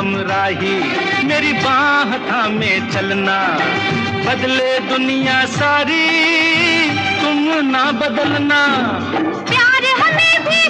हमराही, मेरी बाह थामे चलना, बदले दुनिया सारी तुम ना बदलना। प्यार हमें भी